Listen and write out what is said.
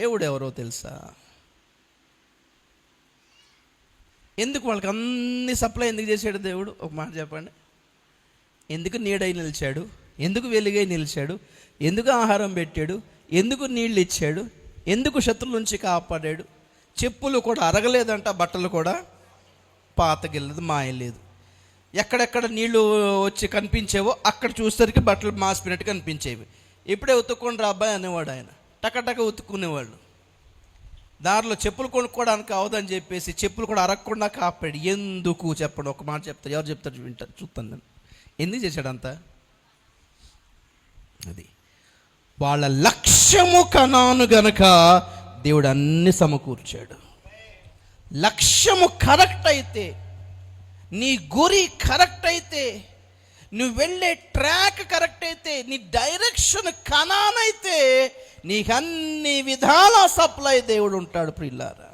ఎవడెవరో తెలుసా? ఎందుకు వాళ్ళకి అన్ని సప్లై ఎందుకు చేశాడు దేవుడు? ఒక మాట చెప్పండి. ఎందుకు నీడై నిలిచాడు? ఎందుకు వెలుగై నిలిచాడు? ఎందుకు ఆహారం పెట్టాడు? ఎందుకు నీళ్ళు ఇచ్చాడు? ఎందుకు శత్రువుల నుంచి కాపాడాడు? చెప్పులు కూడా అరగలేదంట, బట్టలు కూడా పాతగిల్లదు, మాయలేదు. ఎక్కడెక్కడ నీళ్లు వచ్చి కనిపించేవో అక్కడ చూసేసరికి బట్టలు మాసిపోయినట్టు కనిపించేవి. ఇప్పుడే ఉతుక్కొని రా అబ్బాయి అనేవాడు ఆయన. టకటక ఉతుక్కునేవాళ్ళు. దారిలో చెప్పులు కొనుక్కోవడానికి అవదని చెప్పేసి చెప్పులు కూడా అరగకుండా కాపాడు. ఎందుకు చెప్పండి? ఒక మాట చెప్తారు, ఎవరు చెప్తారు వింటారు, చూస్తాను నేను. ఎందుకు చేశాడంత? అది వాళ్ళ లక్ష్యము కనాను గనక దేవుడు అన్ని సమకూర్చాడు. లక్ష్యము కరెక్ట్ అయితే, నీ గురి కరెక్ట్ అయితే, నువ్వు వెళ్ళే ట్రాక్ కరెక్ట్ అయితే, నీ డైరెక్షన్ కనానైతే నీకు అన్ని విధాల సప్లై దేవుడు ఉంటాడు ప్రియులారా.